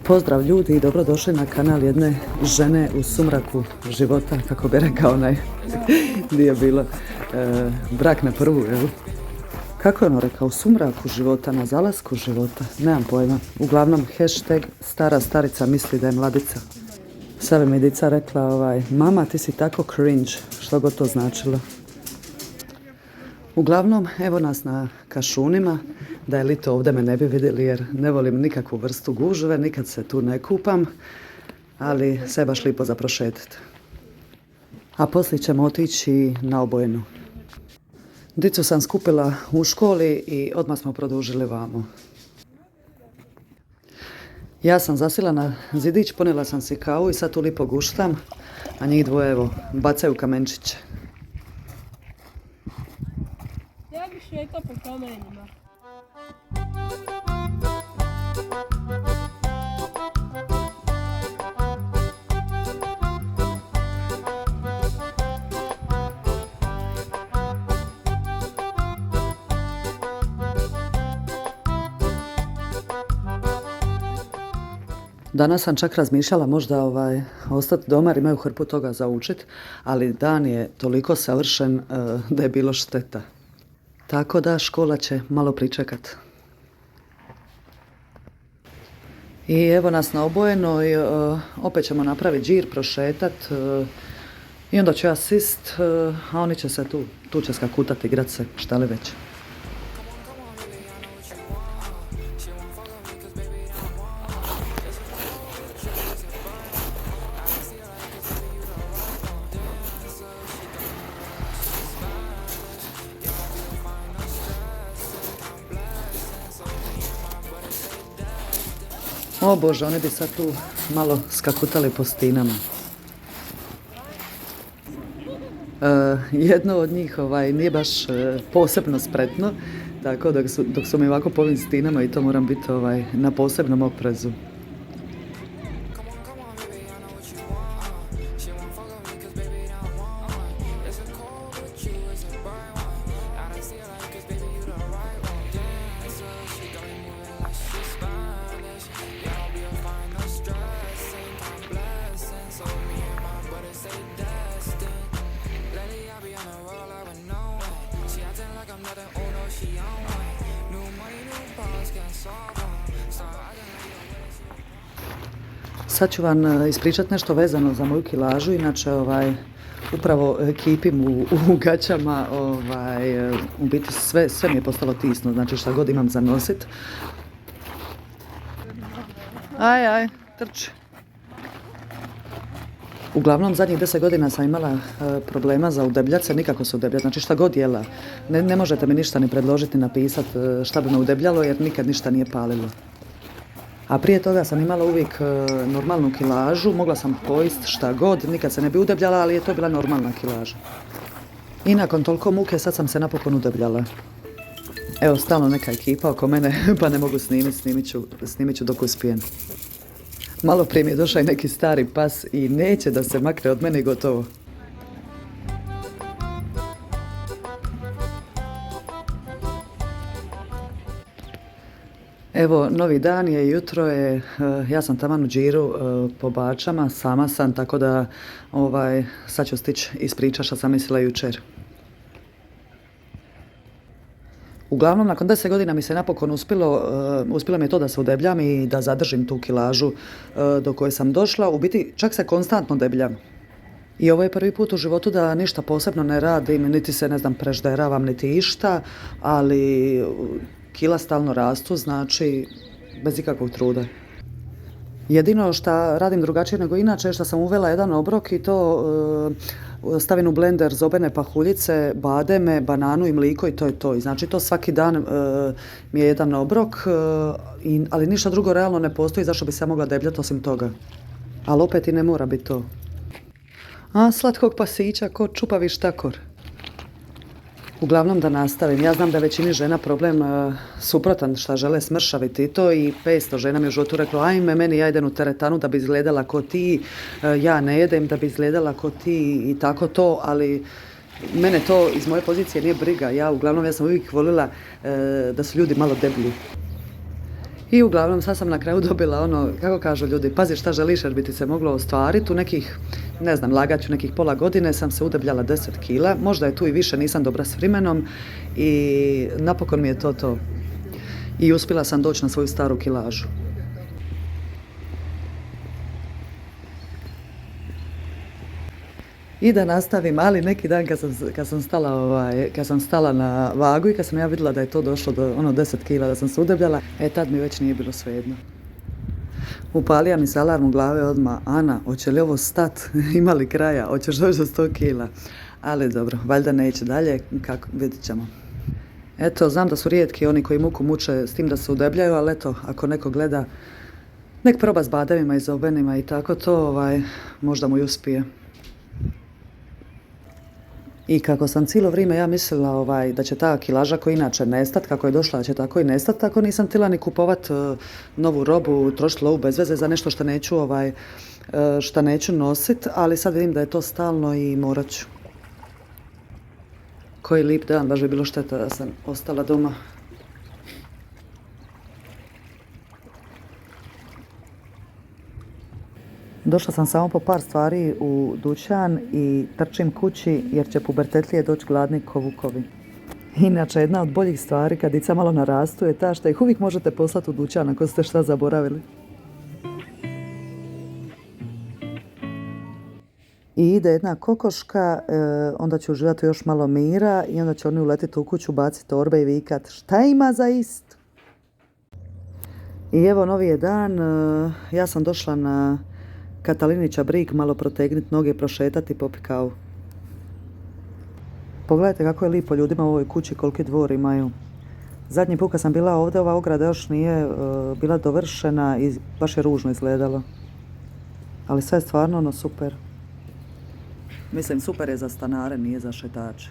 Pozdrav ljudi i dobrodošli na kanal jedne žene u sumraku života, kako bi rekao onaj nije bilo brak na prvu, evo. Kako je ono rekao, u sumraku života, na zalasku života, nemam pojma. Uglavnom, hashtag stara starica misli da je mladica. Sada mi dica rekla, mama ti si tako cringe, što god to značilo. Uglavnom, evo nas na Kašunima, da je lito ovdje me ne bi vidjeli jer ne volim nikakvu vrstu gužve, nikad se tu ne kupam, ali sve baš lipo za prošetati. A poslije ćemo otići na Obojenu. Dicu sam skupila u školi i odmah smo produžili vamo. Ja sam zasila na zidić, ponijela sam si kavu i sad tu lipo guštam, a njih dvoje evo bacaju kamenčiće. Ja bih šetao po kamenima. Danas sam čak razmišljala možda ostati doma jer imaju hrpu toga za učit, ali dan je toliko savršen da je bilo šteta. Tako da škola će malo pričekat. I evo nas na Obojenoj, opet ćemo napraviti džir, prošetat i onda ću ja sist, a oni će se tu će skakutati, igrat se, šta li već. O Bože, oni bi sad tu malo skakutali po stinama. Jedno od njih nije baš posebno spretno, tako dok su mi ovako po ovim stinama i to moram biti na posebnom oprezu. Sad ću vam ispričati nešto vezano za moju kilažu, inače upravo kipim u gaćama, u biti sve mi je postalo tisno, znači šta god imam za nosit. Aj, trči. Uglavnom, zadnjih 10 godina sam imala problema za udebljat se, nikako se udebljati, znači šta god jela. Ne možete mi ništa ni predložiti, napisati šta bi me udebljalo jer nikad ništa nije palilo. A prije toga sam imala uvijek normalnu kilažu, mogla sam pojist šta god, nikad se ne bi udebljala, ali je to bila normalna kilaža. I nakon toliko muke sad sam se napokon udebljala. Evo, stalno neka ekipa oko mene, pa ne mogu snimit ću dok uspijem. Malo prije mi je došao i neki stari pas i neće da se makne od mene i gotovo. Evo, novi dan je, jutro je, ja sam taman u džiru po Bačama, sama sam, tako da sad ću stići ispričati što sam mislila jučer. Uglavnom, nakon 10 godina mi se napokon uspjelo mi je to da se udebljam i da zadržim tu kilažu do koje sam došla. U biti, čak se konstantno debljam. I ovo je prvi put u životu da ništa posebno ne radim, niti se, prežderavam, niti išta, ali kila stalno rastu, znači bez ikakvog truda. Jedino što radim drugačije nego inače je što sam uvela jedan obrok i to stavim u blender zobene pahuljice, bademe, bananu i mliko i to je to. I znači to svaki dan mi je jedan obrok, ali ništa drugo realno ne postoji zašto bi se mogla debljati osim toga. Ali opet i ne mora biti to. A slatkog pasića, ko čupavi štakor. Uglavnom da nastavim. Ja znam da većini žena problem suprotan, šta žele smršaviti i to, i 500 žena mi u životu reklo, ajme meni, ja idem u teretanu da bi izgledala ko ti, ja ne jedem da bi izgledala ko ti i tako to, ali Mene to iz moje pozicije nije briga. Ja sam uvijek volila da su ljudi malo deblji. I uglavnom sad sam na kraju dobila ono, kako kažu ljudi, pazi šta želiš jer bi ti se moglo ostvariti. U nekih, ne znam, lagaću nekih pola godine sam se udebljala 10 kila. Možda je tu i više, nisam dobra s vremenom. I napokon mi je to. I uspjela sam doći na svoju staru kilažu. I da nastavim, ali neki dan kad sam stala na vagu i kad sam ja vidjela da je to došlo do 10 kila, da sam se udebljala, tad mi već nije bilo svejedno. Upalija mi se alarm u glave odmah, Ana, hoće li ovo stat, ima li kraja, hoćeš doći do 100 kila. Ali dobro, valjda neće dalje, kako, vidit ćemo. Eto, znam da su rijetki oni koji muku muče s tim da se udebljaju, ali eto, ako neko gleda, nek proba s bademima i zobenima i tako to, možda mu i uspije. I kako sam cijelo vrijeme ja mislila da će ta kilaža koja inače nestat, kako je došla da će tako i nestat, tako nisam htjela ni kupovat novu robu, trošiti lovu bez veze za nešto što neću nosit, ali sad vidim da je to stalno i morat ću. Koji lijep dan, baš bi bilo šteta da sam ostala doma. Došla sam samo po par stvari u dućan i trčim kući jer će pubertetlije doći gladni ko vukovi. Inače, jedna od boljih stvari kad dica malo narastu je ta što ih uvijek možete poslati u dućan ako ste šta zaboravili. I ide jedna kokoška, onda će uživati još malo mira i onda će oni uletiti u kuću, baciti torbe i vikat šta ima za ist? I evo novi je dan, ja sam došla na Katalinića Brig, malo protegniti noge, prošetati i popiti kavu. Pogledajte kako je lipo ljudima u ovoj kući, koliki dvor imaju. Zadnji put kad sam bila ovdje, ova ograda još nije bila dovršena i baš je ružno izgledalo. Ali sve je stvarno super. Mislim, super je za stanare, nije za šetače.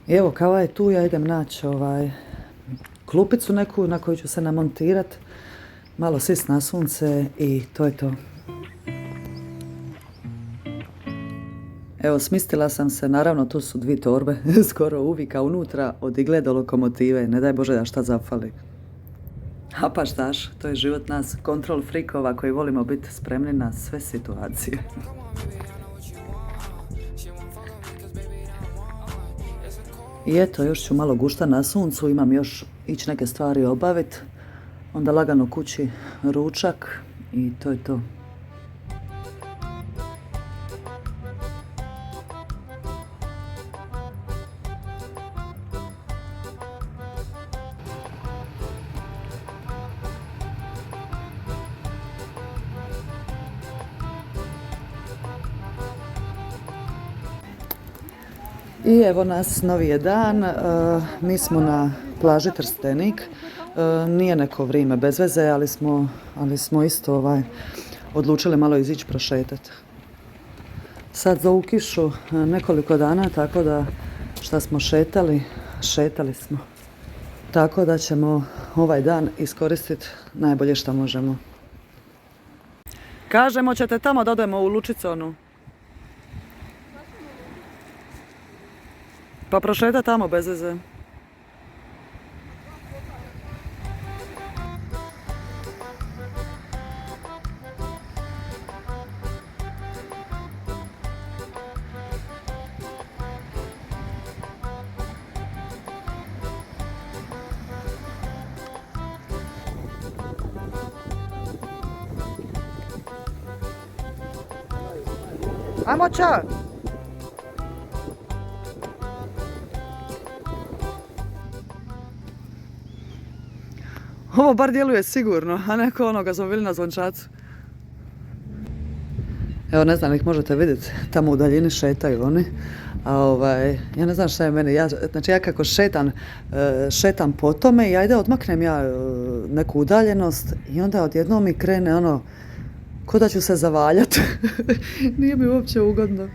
I evo, kava je tu, ja idem naći klupicu neku na koju ću se namontirat, malo sist na sunce i to je to. Evo, smistila sam se, naravno tu su 2 torbe, skoro uvijek, a unutra od igle do lokomotive, ne daj Bože da šta zafali. A pa štaš, to je život nas kontrol frikova koji volimo biti spremni na sve situacije. I eto, još ću malo gušta na suncu, imam još ići neke stvari obaviti, onda lagano kući ručak i to je to. I evo nas, novi je dan, mi smo na plaži Trstenik, nije neko vrijeme bez veze, ali smo isto odlučili malo izići prošetati. Sad za ovu kišu nekoliko dana, tako da šta smo šetali smo. Tako da ćemo ovaj dan iskoristiti najbolje što možemo. Kažemo, ćete tamo da odemo u Lučiconu. Pa prošeta tamo bez veze. Ajmo ča! Ovo bar djeluje sigurno, a ne kao onoga smo bili na Zvončacu. Evo, ne znam, ih možete vidjeti, tamo u daljini šetaju oni. Ja ne znam šta je meni, znači ja kako šetam po tome i ajde odmaknem neku udaljenost i onda odjednom mi krene ono, ko da ću se zavaljati. Nije mi uopće ugodno.